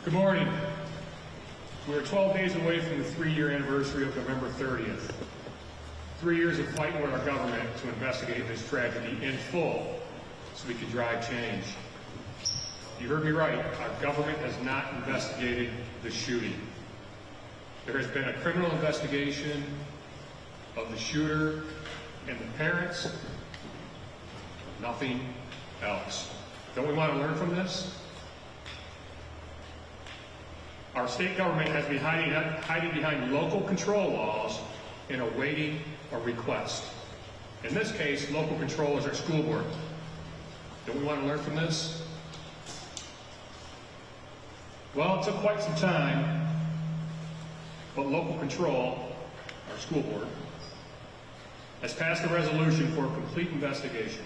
Good morning. We're 12 days away from the 3-year anniversary of November 30th. 3 years of fighting with our government to investigate this tragedy in full so we can drive change. You heard me right. Our government has not investigated the shooting. There has been a criminal investigation of the shooter and the parents. Nothing else. Don't we want to learn from this? Our state government has been hiding behind local control laws and awaiting a request. In this case, local control is our school board. Don't we want to learn from this? Well, it took quite some time, but local control, our school board, has passed a resolution for a complete investigation.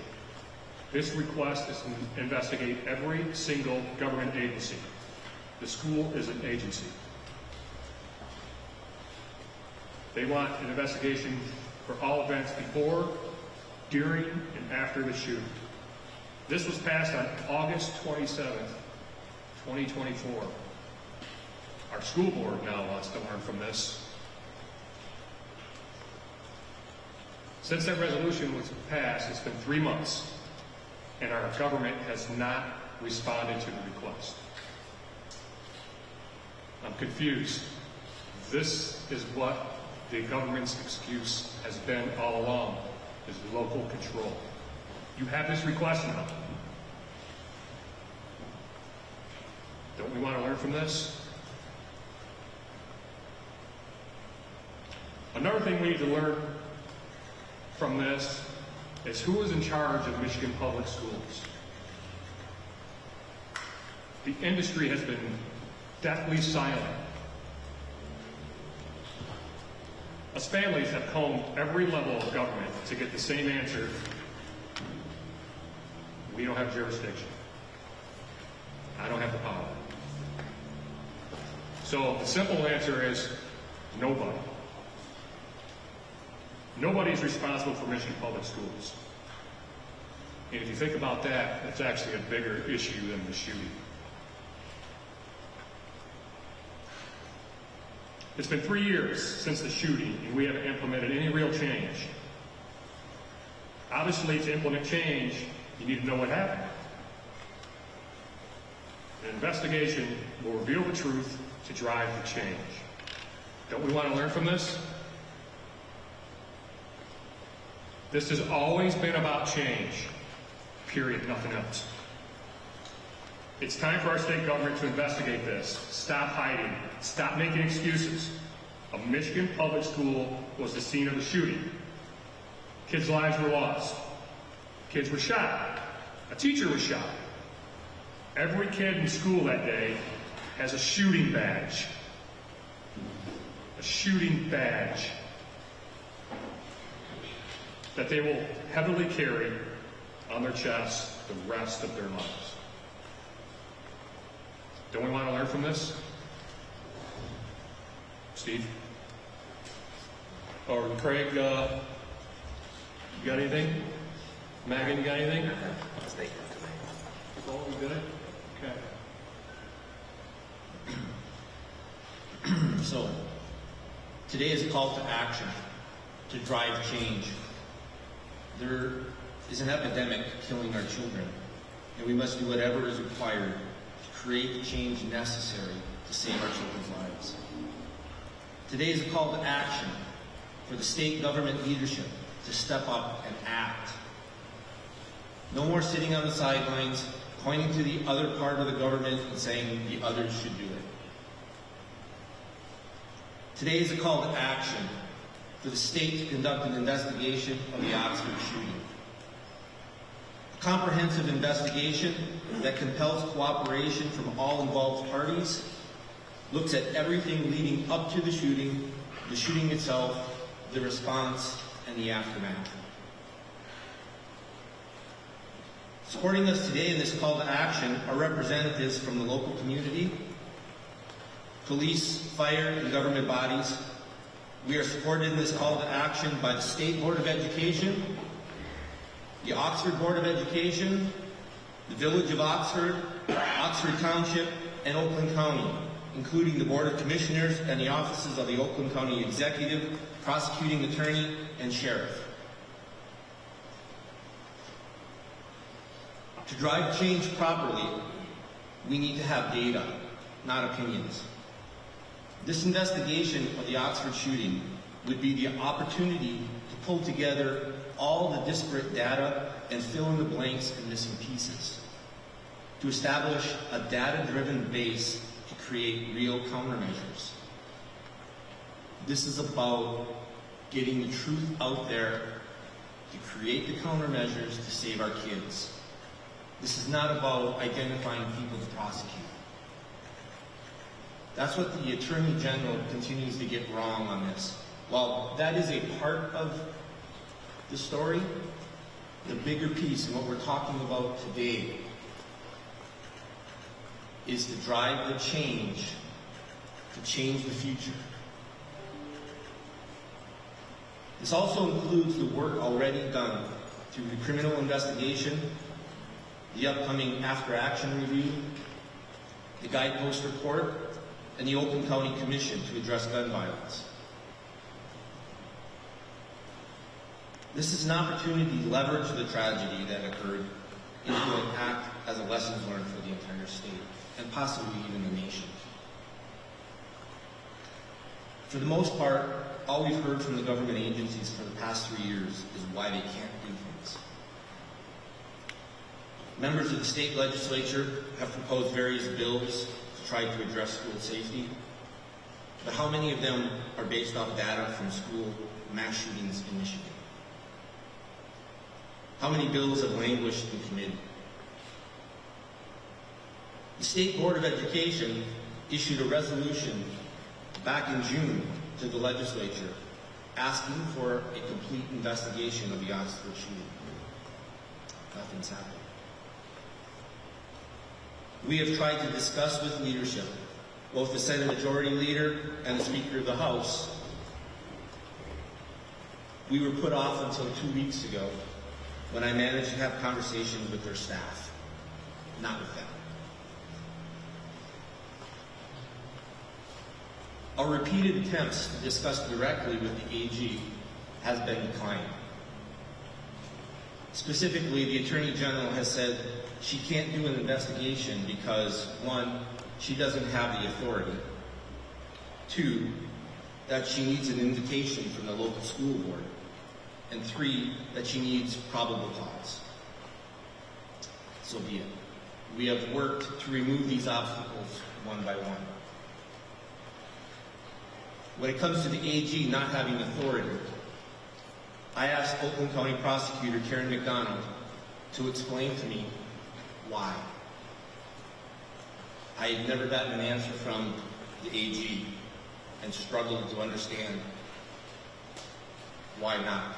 This request is to investigate every single government agency. The school is an agency. They want an investigation for all events before, during, and after the shooting. This was passed on August 27th, 2024. Our school board now wants to learn from this. Since that resolution was passed, it's been 3 months, and our government has not responded to the request. I'm confused. This is what the government's excuse has been all along, is local control. You have this request now. Don't we want to learn from this? Another thing we need to learn from this is who is in charge of Michigan Public Schools. The industry has been deathly silent. Us families have combed every level of government to get the same answer. We don't have jurisdiction. I don't have the power. So the simple answer is nobody. Nobody's responsible for Michigan Public Schools. And if you think about that, it's actually a bigger issue than the shooting. It's been 3 years since the shooting, and we haven't implemented any real change. Obviously, to implement change, you need to know what happened. An investigation will reveal the truth to drive the change. Don't we want to learn from this? This has always been about change, period, nothing else. It's time for our state government to investigate this. Stop hiding. Stop making excuses. A Michigan public school was the scene of the shooting. Kids' lives were lost. Kids were shot. A teacher was shot. Every kid in school that day has a shooting badge. A shooting badge that they will heavily carry on their chests the rest of their lives. Don't we want to learn from this? Steve? Or Craig, you got anything? Megan, you got anything? Oh, we good? Okay. So, today is a call to action, to drive change. There is an epidemic killing our children, and we must do whatever is required to create the change necessary to save our children's lives. Today is a call to action for the state government leadership to step up and act. No more sitting on the sidelines, pointing to the other part of the government and saying the others should do it. Today is a call to action for the state to conduct an investigation of the Oxford shooting. A comprehensive investigation that compels cooperation from all involved parties, looks at everything leading up to the shooting itself, the response, and the aftermath. Supporting us today in this call to action are representatives from the local community, police, fire, and government bodies. We are supported in this call to action by the State Board of Education, the Oxford Board of Education, the Village of Oxford, Oxford Township, and Oakland County, including the Board of Commissioners and the offices of the Oakland County Executive, Prosecuting Attorney, and Sheriff. To drive change properly, we need to have data, not opinions. This investigation of the Oxford shooting would be the opportunity to pull together all the disparate data and fill in the blanks and missing pieces, to establish a data-driven base to create real countermeasures. This is about getting the truth out there to create the countermeasures to save our kids. This is not about identifying people to prosecute. That's what the Attorney General continues to get wrong on this. While that is a part of the story, the bigger piece and what we're talking about today is to drive the change, to change the future. This also includes the work already done through the criminal investigation, the upcoming after-action review, the Guidepost report, and the Oakland County Commission to address gun violence. This is an opportunity to leverage the tragedy that occurred into an act as a lessons learned for the entire state, and possibly even the nation. For the most part, all we've heard from the government agencies for the past 3 years is why they can't do things. Members of the state legislature have proposed various bills to try to address school safety, but how many of them are based off data from school mass shootings in Michigan? How many bills have languished in committee? The State Board of Education issued a resolution back in June to the legislature asking for a complete investigation of the Oxford shooting. Nothing's happened. We have tried to discuss with leadership, both the Senate Majority Leader and the Speaker of the House. We were put off until 2 weeks ago when I managed to have conversations with their staff, not with them. Our repeated attempts to discuss directly with the AG has been declined. Specifically, the Attorney General has said she can't do an investigation because, 1, she doesn't have the authority, 2, that she needs an invitation from the local school board, and 3, that she needs probable cause. So be it. We have worked to remove these obstacles one by one. When it comes to the AG not having authority, I asked Oakland County Prosecutor Karen McDonald to explain to me why. I had never gotten an answer from the AG and struggled to understand why not.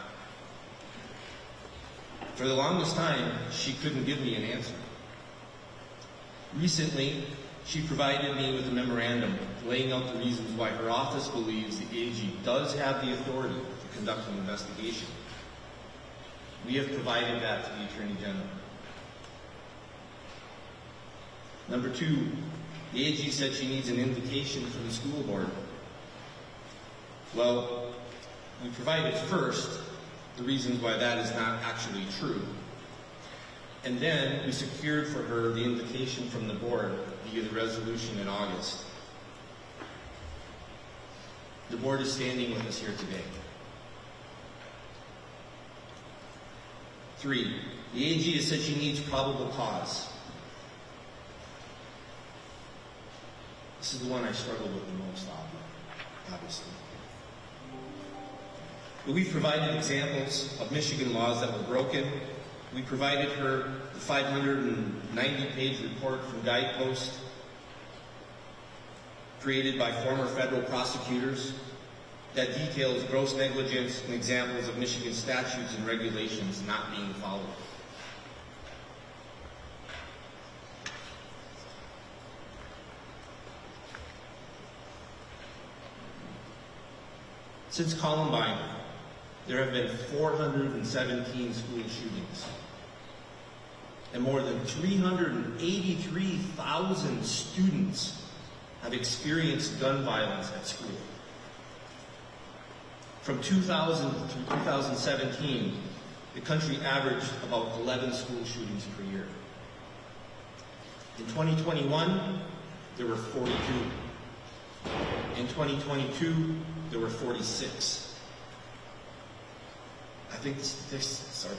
For the longest time, she couldn't give me an answer. Recently, she provided me with a memorandum laying out the reasons why her office believes the AG does have the authority to conduct an investigation. We have provided that to the Attorney General. Number 2, the AG said she needs an invitation from the school board. Well, we provided first the reasons why that is not actually true. And then we secured for her the invitation from the board via the resolution in August. The board is standing with us here today. 3, the AG has said she needs probable cause. This is the one I struggle with the most, obviously. But we've provided examples of Michigan laws that were broken. We provided her the 590-page report from Guidepost, created by former federal prosecutors, that details gross negligence and examples of Michigan statutes and regulations not being followed. Since Columbine, there have been 417 school shootings. and more than 383,000 students have experienced gun violence at school. From 2000 to 2017, the country averaged about 11 school shootings per year. In 2021, there were 42. In 2022, there were 46. I think the statistics are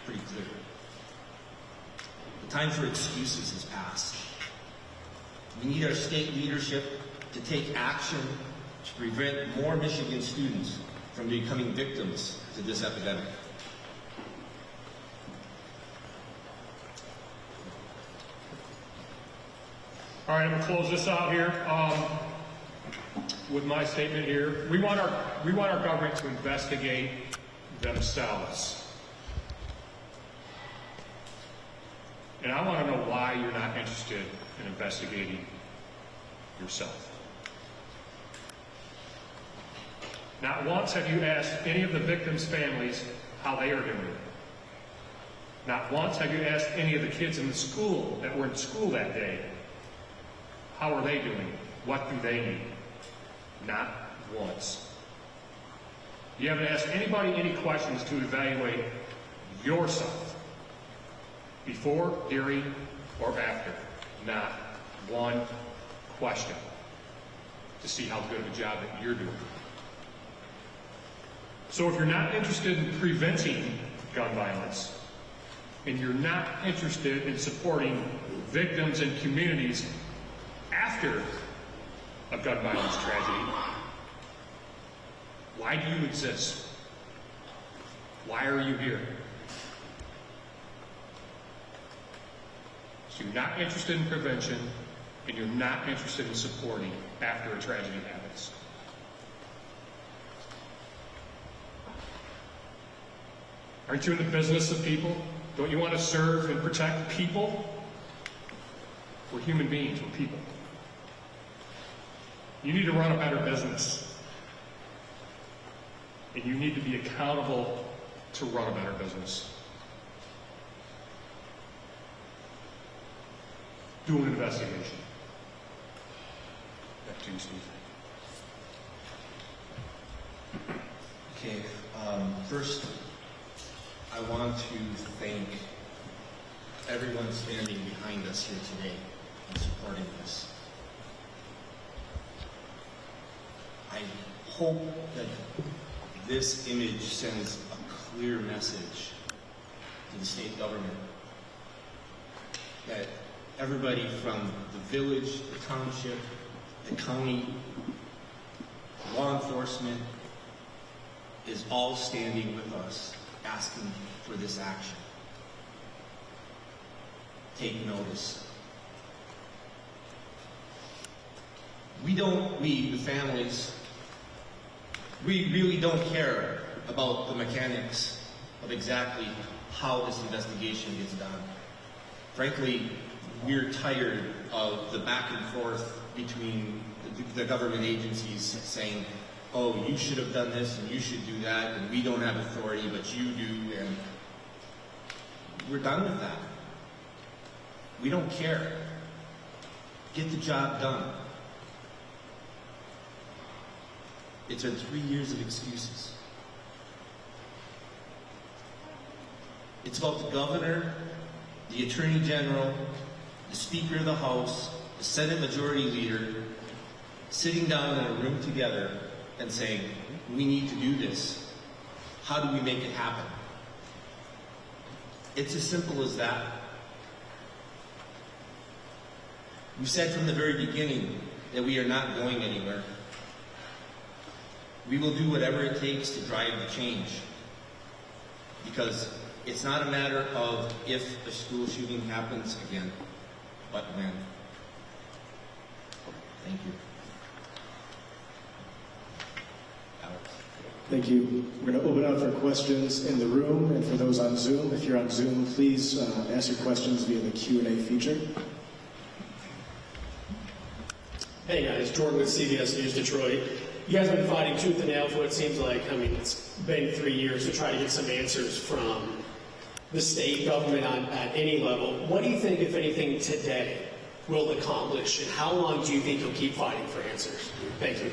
pretty clear. The time for excuses has passed. We need our state leadership to take action to prevent more Michigan students from becoming victims to this epidemic. All right, I'm going to close this out here with my statement here. We want our government to investigate themselves. And I want to know why you're not interested in investigating yourself. Not once have you asked any of the victims' families how they are doing. Not once have you asked any of the kids in the school that were in school that day, how are they doing? What do they need? Not once. You haven't asked anybody any questions to evaluate yourself before, during, or after. Not one question to see how good of a job that you're doing. So if you're not interested in preventing gun violence, and you're not interested in supporting victims and communities after a gun violence tragedy, why do you exist? Why are you here? So you're not interested in prevention, and you're not interested in supporting after a tragedy happens. Aren't you in the business of people? Don't you want to serve and protect people? We're human beings, we're people. You need to run a better business. And you need to be accountable to run a better business. Do an investigation. Back to you, Steve. Okay, first, I want to thank everyone standing behind us here today and supporting this. I hope that this image sends a clear message to the state government that everybody from the village, the township, the county, law enforcement is all standing with us, asking for this action. Take notice. We, the families, we really don't care about the mechanics of exactly how this investigation gets done. Frankly, we're tired of the back and forth between the government agencies saying, oh, you should have done this and you should do that, and we don't have authority, but you do, and we're done with that. We don't care. Get the job done. It's been 3 years of excuses. It's about the governor, the attorney general, the speaker of the House, the Senate majority leader, sitting down in a room together and saying, we need to do this. How do we make it happen? It's as simple as that. We've said from the very beginning that we are not going anywhere. We will do whatever it takes to drive the change. Because it's not a matter of if a school shooting happens again, but when. Thank you. Alex. Thank you. We're going to open up for questions in the room, and for those on Zoom, if you're on Zoom, please ask your questions via the Q&A feature. Hey guys, Jordan with CBS News Detroit. You guys have been fighting tooth and nail for what seems like, it's been 3 years to try to get some answers from the state government at any level, what do you think, if anything, today will accomplish, and how long do you think you'll keep fighting for answers? Thank you.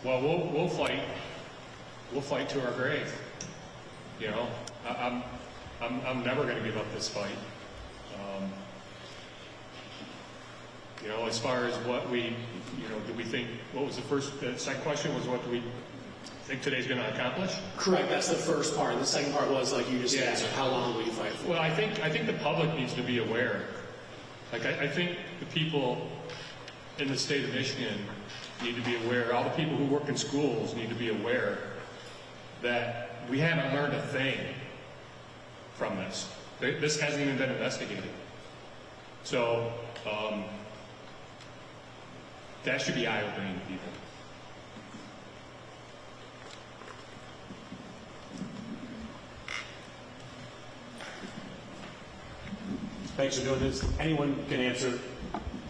Well, we'll fight. We'll fight to our grave. You know, I'm never going to give up this fight. You know, as far as what we, you know, do we think? What was the second question was, what do we think today's going to accomplish? Correct. That's the first part. The second part was, like you just Yeah. answered, how long will you fight for? Well, I think the public needs to be aware. Like, I think the people in the state of Michigan need to be aware. All the people who work in schools need to be aware that we haven't learned a thing from this. This hasn't even been investigated. So that should be eye-opening to people. Thanks for doing this. Anyone can answer the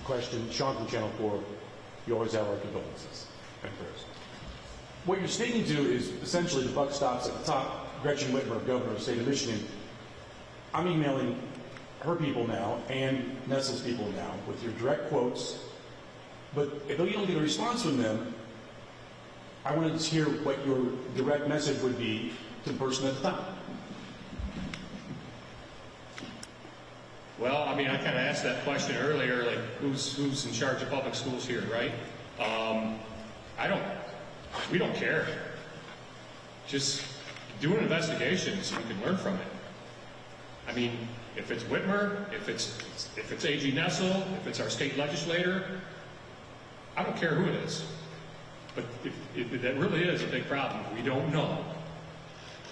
question. Sean from Channel 4, you always have our condolences and prayers. What you're speaking to is essentially the buck stops at the top. Gretchen Whitmer, Governor of the State of Michigan. I'm emailing her people now and Nestle's people now with your direct quotes. But if you don't get a response from them, I wanted to hear what your direct message would be to the person at the top. Well, I mean, I kind of asked that question earlier, like, who's in charge of public schools here, right? We don't care. Just do an investigation so we can learn from it. I mean, if it's Whitmer, if it's AG Nessel, if it's our state legislator, I don't care who it is. But if that really is a big problem, we don't know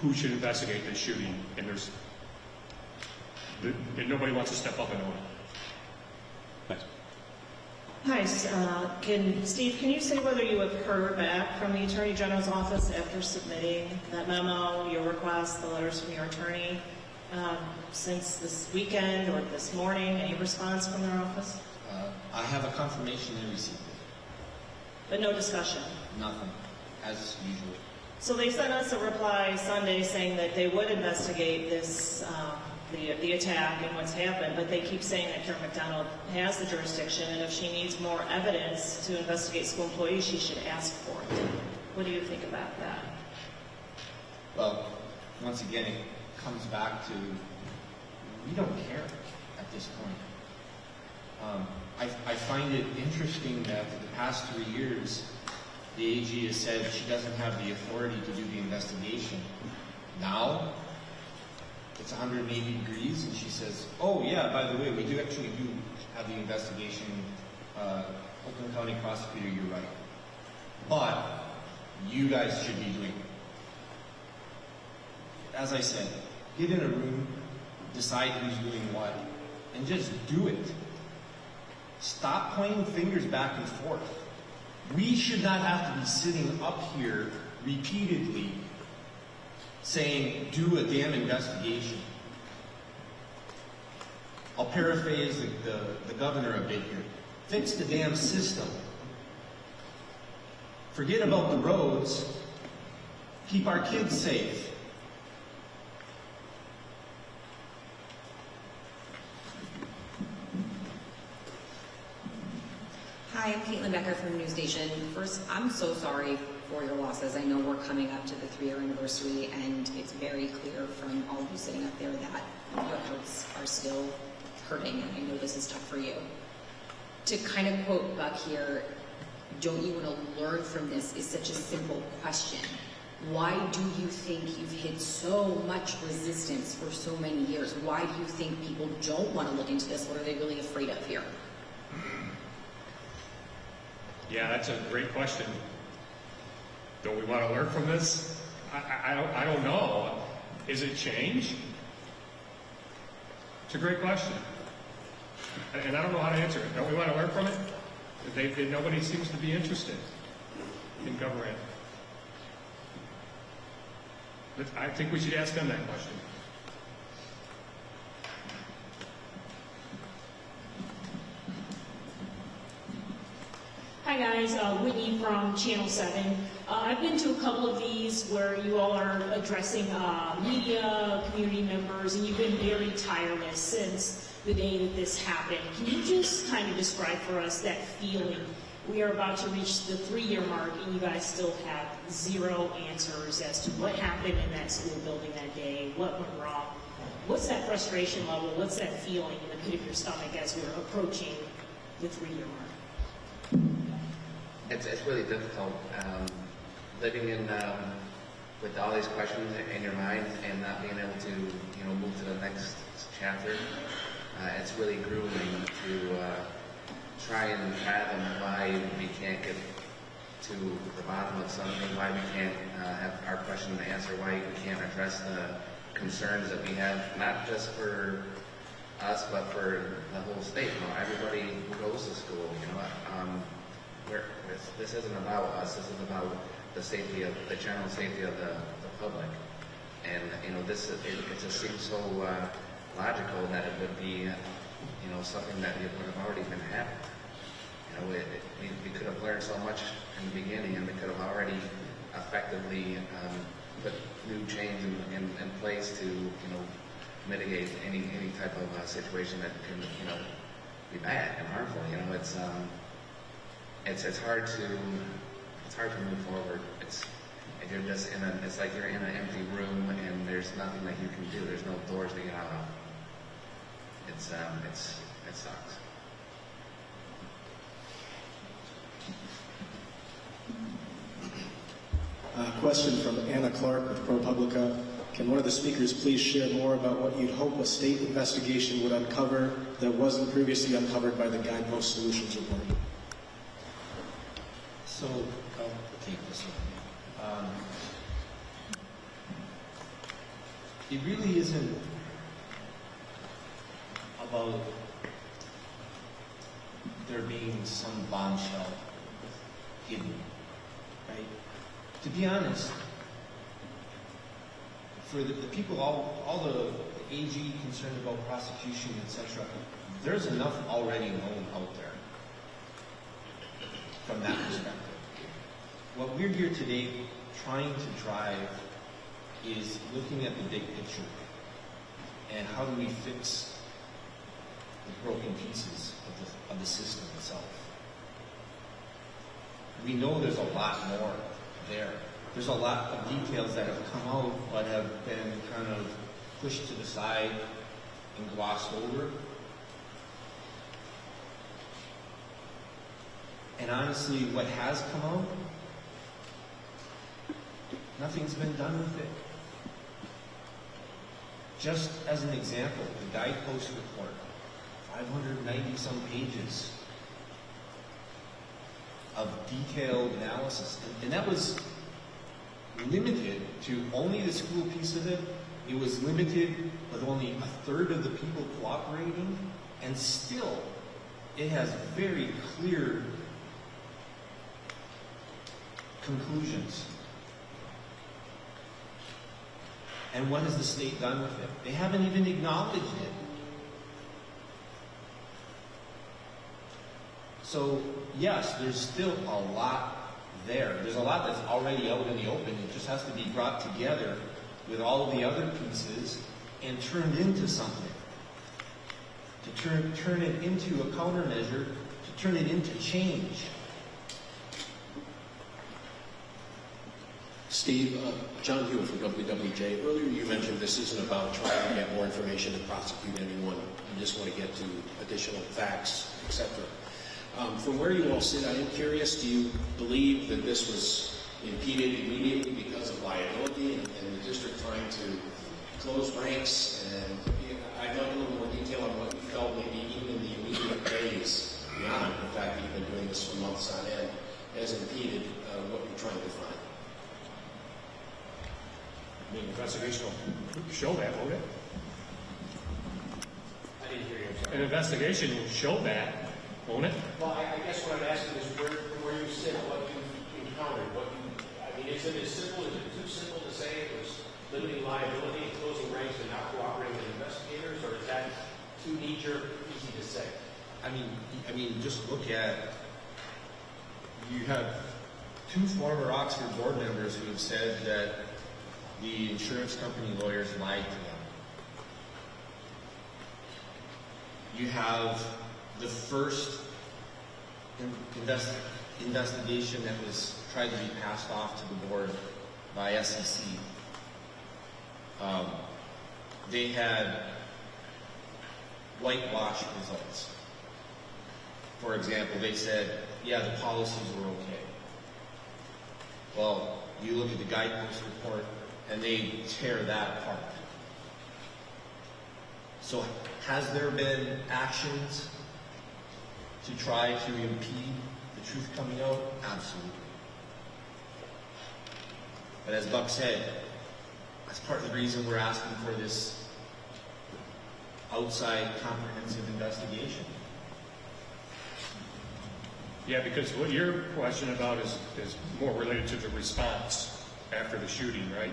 who should investigate this shooting, and nobody wants to step up and own it. Thanks. Hi, Steve, can you say whether you have heard back from the Attorney General's office after submitting that memo, your request, the letters from your attorney, since this weekend or this morning? Any response from their office? I have a confirmation they received it. But no discussion? Nothing, as usual. So they sent us a reply Sunday saying that they would investigate this, the attack and what's happened, but they keep saying that Karen McDonald has the jurisdiction, and if she needs more evidence to investigate school employees, she should ask for it. What do you think about that? Well, once again, it comes back to, we don't care at this point. I find it interesting that for the past 3 years, the AG has said she doesn't have the authority to do the investigation. Now, it's 180 degrees, and she says, oh yeah, by the way, we do have the investigation. Oakland County prosecutor, you're right. But you guys should be doing it. As I said, get in a room, decide who's doing what, and just do it. Stop pointing fingers back and forth. We should not have to be sitting up here repeatedly saying, do a damn investigation. I'll paraphrase the governor a bit here. Fix the damn system. Forget about the roads. Keep our kids safe. Hi, I'm Caitlin Becker from News Station. First, I'm so sorry for your losses. I know we're coming up to the 3-year anniversary, and it's very clear from all of you sitting up there that your hearts are still hurting, and I know this is tough for you. To kind of quote Buck here, don't you want to learn from this is such a simple question. Why do you think you've hit so much resistance for so many years? Why do you think people don't want to look into this? What are they really afraid of here? Yeah, that's a great question. Don't we want to learn from this? I don't know. Is it change? It's a great question. And I don't know how to answer it. Don't we want to learn from it? Nobody seems to be interested in government. But I think we should ask them that question. Hi guys, Whitney from Channel 7. I've been to a couple of these where you all are addressing media, community members, and you've been very tireless since the day that this happened. Can you just kind of describe for us that feeling? We are about to reach the 3-year mark, and you guys still have zero answers as to what happened in that school building that day, what went wrong. What's that frustration level? What's that feeling in the pit of your stomach as we're approaching the 3-year mark? It's really difficult living in with all these questions in your mind and not being able to move to the next chapter. It's really grueling to try and fathom why we can't get to the bottom of something, why we can't have our question answered, why we can't address the concerns that we have, not just for us but for the whole state. Everybody who goes to school. This isn't about us. This is about the safety of the general safety of the public. And it just seems so logical that it would be something that would have already been happening. We could have learned so much in the beginning, and we could have already effectively put new change in place to mitigate any type of situation that can be bad and harmful. It's hard to move forward. It's like you're in an empty room and there's nothing that you can do. There's no doors to get out of. It sucks. Question from Anna Clark with ProPublica. Can one of the speakers please share more about what you'd hope a state investigation would uncover that wasn't previously uncovered by the Guidepost Solutions report? So, I'll take this one. It really isn't about there being some bombshell hidden, right? To be honest, for the people, all the AG concerned about prosecution, etc., there's enough already known out there from that perspective. What we're here today trying to drive is looking at the big picture and how do we fix the broken pieces of the system itself. We know there's a lot more there. There's a lot of details that have come out but have been kind of pushed to the side and glossed over. And honestly, what has come out, nothing's been done with it. Just as an example, the Guidepost report, 590 some pages of detailed analysis. And that was limited to only the school piece of it. It was limited with only a third of the people cooperating, and still it has very clear conclusions. And what has the state done with it? They haven't even acknowledged it. So, yes, there's still a lot there. There's a lot that's already out in the open. It just has to be brought together with all of the other pieces and turned into something. To turn it into a countermeasure, to turn it into change. Steve, John Hewitt from WWJ. Earlier you mentioned this isn't about trying to get more information to prosecute anyone. You just want to get to additional facts, etc. From where you all sit, I am curious, do you believe that this was impeded immediately because of liability and the district trying to close ranks? And I'd like a little more detail on what you felt maybe even in the immediate days beyond the fact that you've been doing this for months on end has impeded what you're trying to find. The investigation will show that, won't it? I didn't hear you. I'm sorry. An investigation will show that, won't it? Well, I guess what I'm asking is where you sit, what you encountered, is it as simple, is it too simple to say it was limiting liability and closing ranks and not cooperating with investigators, or is that too knee-jerk, easy to say? I mean, just look at, you have two former Oxford board members who have said that the insurance company lawyers lied to them. You have the first investigation that was tried to be passed off to the board by SEC. They had whitewash results. For example, they said, yeah, the policies were okay. Well, you look at the guidepost report and they tear that apart. So has there been actions to try to impede the truth coming out? Absolutely. But as Buck said, that's part of the reason we're asking for this outside comprehensive investigation. Yeah, because what your question about is more related to the response after the shooting, right?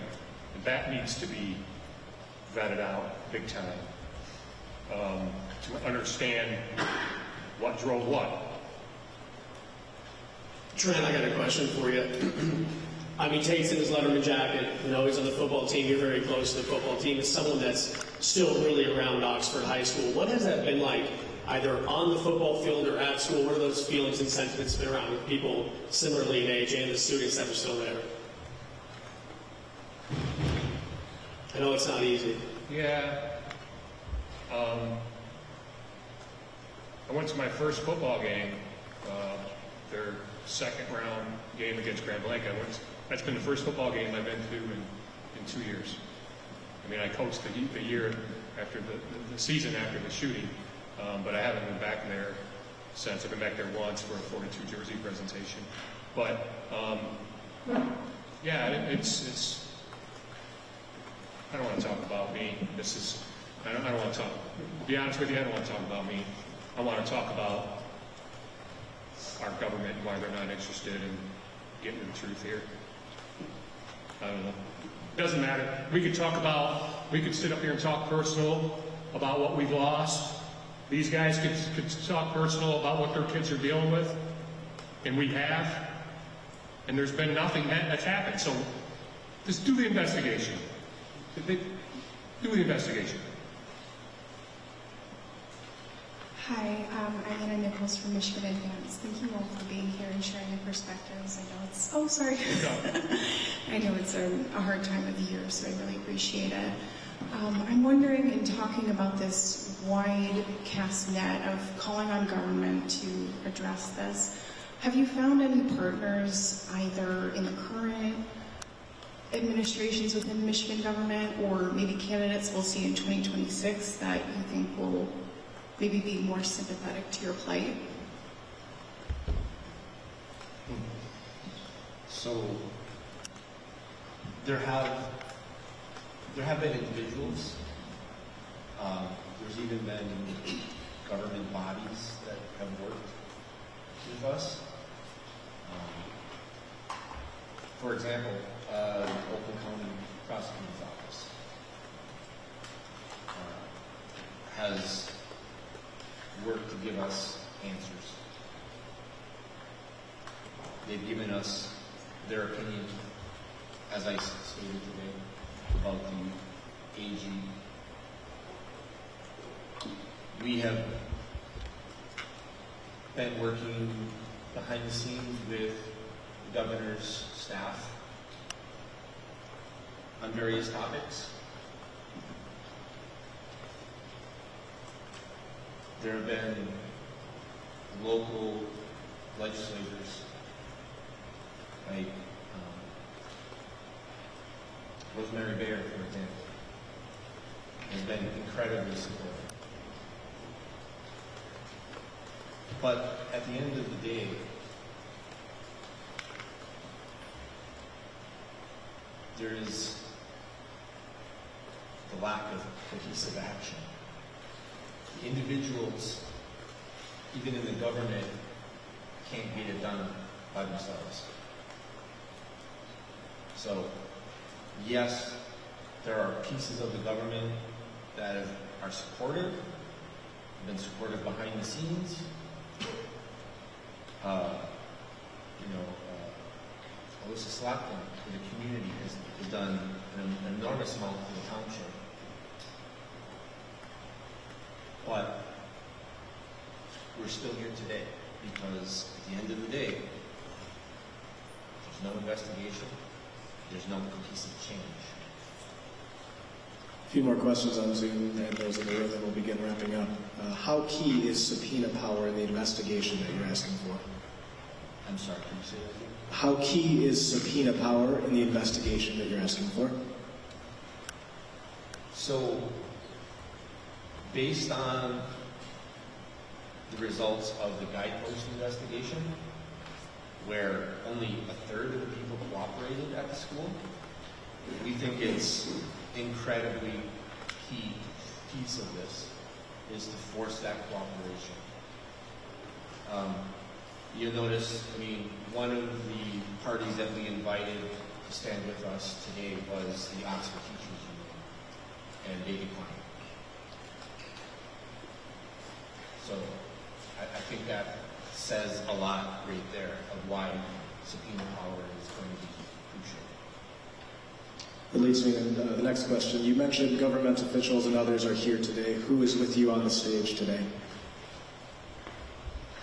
And that needs to be vetted out big time to understand what drove what. Trent, I got a question for you. I mean, Tate's in his Letterman jacket. You know, he's on the football team. You're very close to the football team. As someone that's still really around Oxford High School, what has that been like, either on the football field or at school? What are those feelings and sentiments been around with people similarly in age and the students that are still there? I know it's not easy. Yeah. I went to my first football game, their second round game against Grand Blanc. That's been the first football game I've been to in 2 years. I mean, I coached the year after the season after the shooting, but I haven't been back there since. I've been back there once for a 42 jersey presentation. But yeah, it's. I don't want to talk about me. I don't want to talk. To be honest with you, I don't want to talk about me. I want to talk about our government and why they're not interested in getting to the truth here. I don't know. Doesn't matter. We could sit up here and talk personal about what we've lost. These guys could talk personal about what their kids are dealing with, and we have. And there's been nothing that's happened. So just do the investigation. Do the investigation. Hi, I'm Anna Nichols from Michigan Advance. Thank you all for being here and sharing your perspectives. I know it's, oh, sorry. I know it's a hard time of the year, so I really appreciate it. I'm wondering, in talking about this wide cast net of calling on government to address this, have you found any partners either in the current administrations within the Michigan government or maybe candidates we'll see in 2026 that you think will maybe be more sympathetic to your plight? So there have been individuals, there's even been government bodies that have worked with us. For example, the Oakland County Prosecutor's Office has worked to give us answers. They've given us their opinion, as I stated today, about the AG. We have been working behind the scenes with the governor's staff on various topics. There have been local legislators like Rosemary Baird, for example, has been incredibly supportive. But at the end of the day, there is the lack of cohesive action. Individuals, even in the government, can't get it done by themselves. So, yes, there are pieces of the government that are supportive, have been supportive behind the scenes. Alyssa Slackton for the community has done an enormous amount for the township. But we're still here today because at the end of the day, there's no investigation, there's no cohesive change. A few more questions on Zoom, and those in the room, then we'll begin wrapping up. How key is subpoena power in the investigation that you're asking for? I'm sorry, can you say that again? How key is subpoena power in the investigation that you're asking for? So, based on the results of the Guidepost investigation, where only a third of the people cooperated at the school, we think it's incredibly key piece of this is to force that cooperation. You'll notice, I mean, one of the parties that we invited to stand with us today was the Oxford Teachers Union and David Klein. So I think that says a lot right there of why subpoena power is going to be crucial. It leads me to the next question. You mentioned government officials and others are here today. Who is with you on the stage today?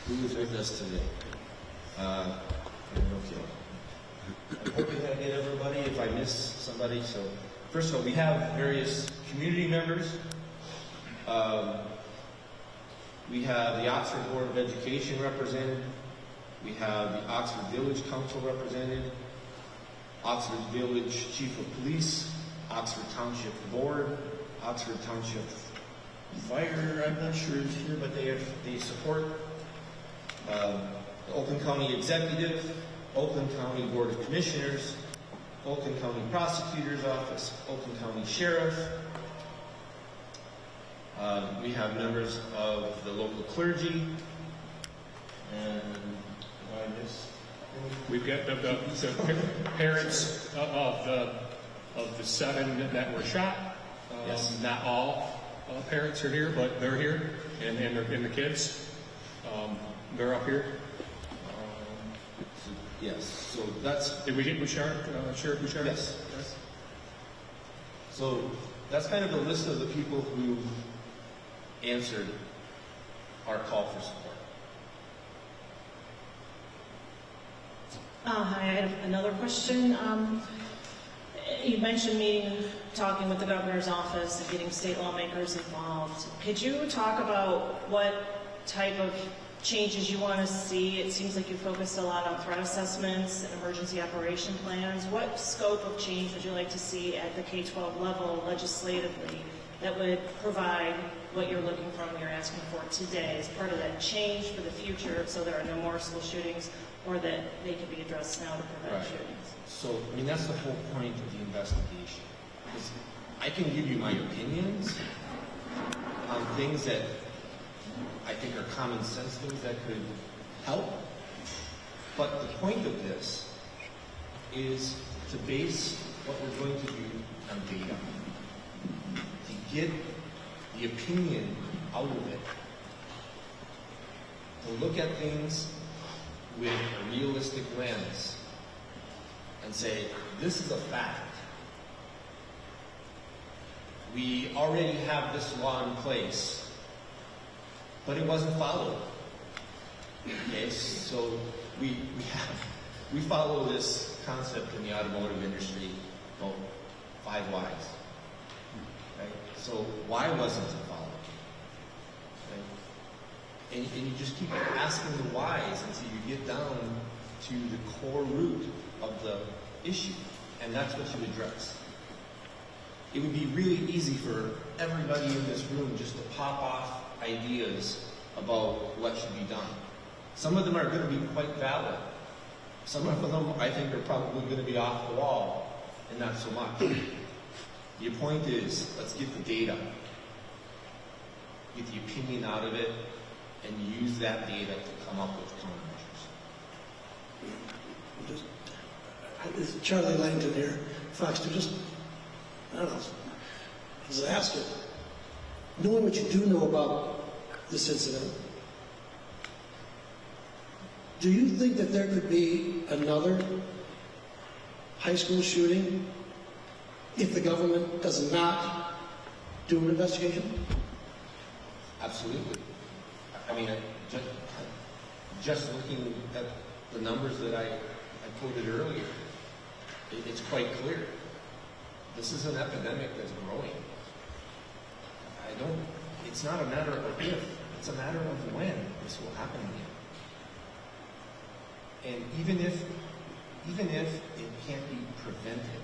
Who is with us today? I hope I get everybody. If I miss somebody, so first of all, we have various community members. We have the Oxford Board of Education represented. We have the Oxford Village Council represented. Oxford Village Chief of Police, Oxford Township Board, Oxford Township Fire, I'm not sure is here, but they support the Oakland County Executive, Oakland County Board of Commissioners, Oakland County Prosecutor's Office, Oakland County Sheriff. We have members of the local clergy, and We've got the parents of the 7 that were shot. Yes. Not all parents are here, but they're here, and the kids, they're up here. yes, so that's Did we get Bouchard, Sheriff Bouchard? yes. So that's kind of a list of the people who answered our call for support. Hi, I have another question. You mentioned talking with the governor's office and getting state lawmakers involved. Could you talk about what type of changes you want to see? It seems like you focused a lot on threat assessments and emergency operation plans. What scope of change would you like to see at the K-12 level legislatively that would provide what you're looking for and what you're asking for today as part of that change for the future so there are no more school shootings, or that they can be addressed now to prevent shootings? So, I mean, that's the whole point of the investigation. Is I can give you my opinions on things that I think are common sense things that could help. But the point of this is to base what we're going to do on data. To get the opinion out of it. To look at things with a realistic lens and say, this is a fact. We already have this law in place, but it wasn't followed. Okay, so we follow this concept in the automotive industry, well, 5 whys. Okay? So why wasn't it followed? Okay? And you just keep asking the whys until you get down to the core root of the issue, and that's what you address. It would be really easy for everybody in this room just to pop off ideas about what should be done. Some of them are going to be quite valid. Some of them, I think, are probably going to be off the wall, and not so much. Your point is, let's get the data, get the opinion out of it, and use that data to come up with countermeasures. This is Charlie Langton here, Fox. I don't know, just ask it. Knowing what you do know about this incident, do you think that there could be another high school shooting if the government does not do an investigation? Absolutely. I mean, just looking at the numbers that I quoted earlier, it's quite clear. This is an epidemic that's growing. It's not a matter of if, it's a matter of when this will happen again. And even if it can't be prevented,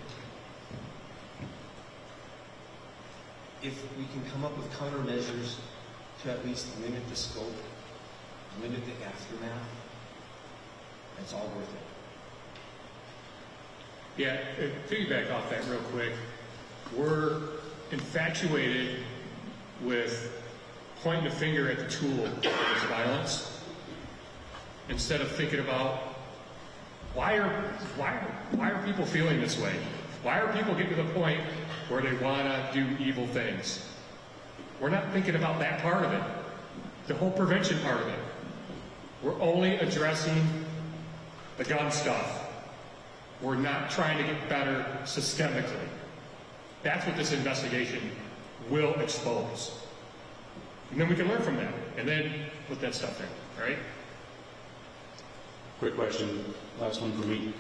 if we can come up with countermeasures to at least limit the scope, limit the aftermath, it's all worth it. Yeah, piggyback off that real quick. We're infatuated with pointing the finger at the tool of this violence instead of thinking about why are people feeling this way? Why are people getting to the point where they want to do evil things? We're not thinking about that part of it, the whole prevention part of it. We're only addressing the gun stuff. We're not trying to get better systemically. That's what this investigation will expose. And then we can learn from that, and then put that stuff in, right? Quick question, last one for me.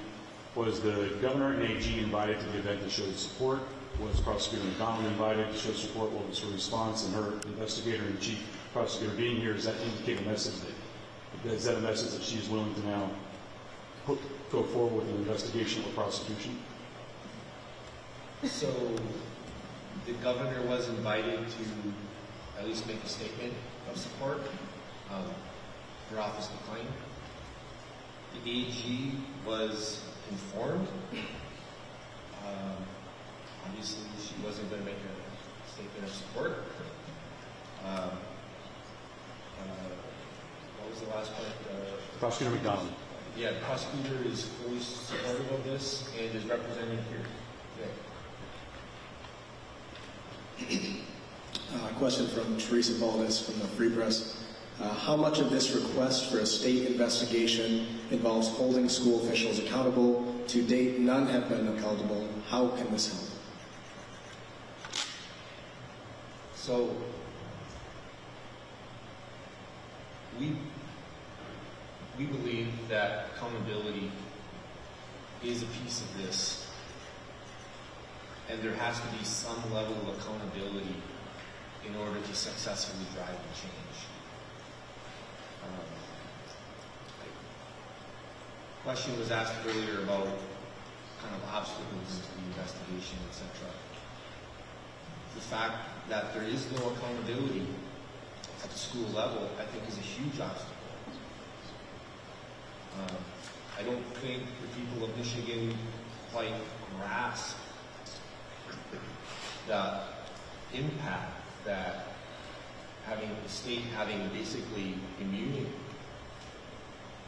Was the governor and AG invited to the event to show support? Was Prosecutor McDonald invited to show support? What was her response? And her investigator and chief prosecutor being here, does that indicate a message is that a message that she's willing to now go forward with an investigation or prosecution? So the governor was invited to at least make a statement of support. Her office declined. The AG was informed. Obviously, she wasn't going to make a statement of support. What was the last part? Prosecutor McDonald. Yeah, the prosecutor is fully supportive of this and is represented here today. Question from Teresa Baldus from the Free Press. How much of this request for a state investigation involves holding school officials accountable? To date, none have been accountable. How can this help? So, we believe that accountability is a piece of this, and there has to be some level of accountability in order to successfully drive the change. Question was asked earlier about kind of obstacles to the investigation, etc. The fact that there is no accountability at the school level, I think, is a huge obstacle. I don't think the people of Michigan quite grasp the impact that having the state having basically immunity,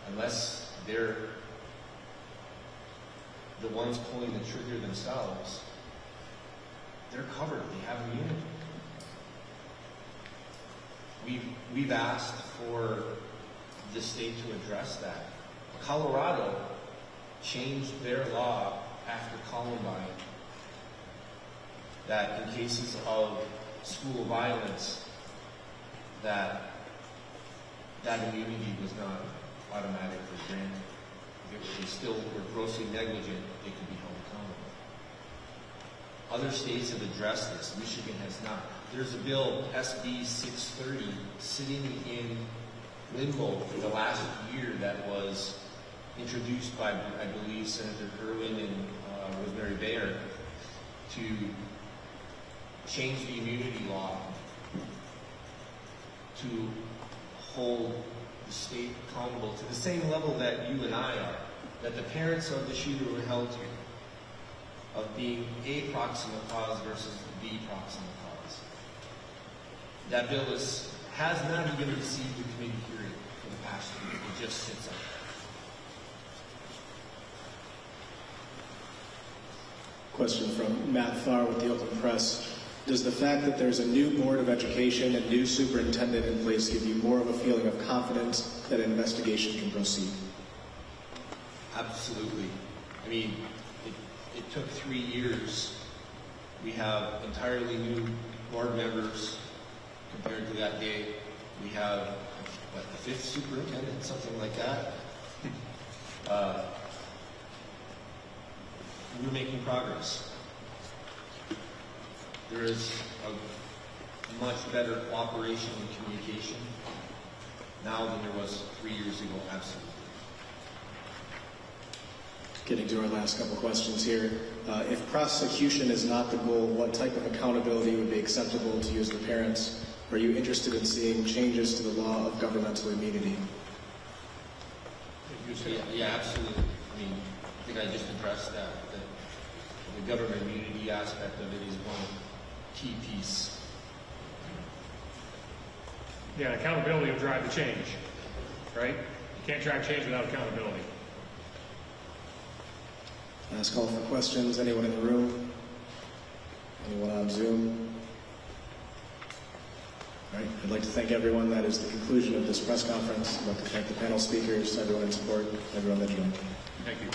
unless they're the ones pulling the trigger themselves, they're covered. They have immunity. We've asked for the state to address that. Colorado changed their law after Columbine that in cases of school violence, that immunity was not automatically granted. If they still were grossly negligent, they could be held accountable. Other states have addressed this. Michigan has not. There's a bill, SB 630, sitting in limbo for the last year that was introduced by, I believe, Senator Kerwin and Rosemary Bayer to change the immunity law to hold the state accountable to the same level that you and I are, that the parents of the shooter were held to, of being a proximate cause versus the proximate cause. That bill has not even received a committee hearing for the past year. It just sits up there. Question from Matt Farr with the Oakland Press. Does the fact that there's a new Board of Education and new superintendent in place give you more of a feeling of confidence that an investigation can proceed? Absolutely. I mean, took 3 years. We have entirely new board members compared to that day. We have, what, the 5th superintendent, something like that. We're making progress. There is a much better cooperation and communication now than there was 3 years ago, absolutely. Getting to our last couple questions here. If prosecution is not the goal, what type of accountability would be acceptable to you as the parents? Are you interested in seeing changes to the law of governmental immunity? Yeah, absolutely. I mean, I think I just addressed that the government immunity aspect of it is one key piece. Yeah, accountability will drive the change, right? You can't drive change without accountability. Last call for questions. Anyone in the room? Anyone on Zoom? All right, I'd like to thank everyone. That is the conclusion of this press conference. I'd like to thank the panel speakers, everyone in support, everyone that joined. Thank you.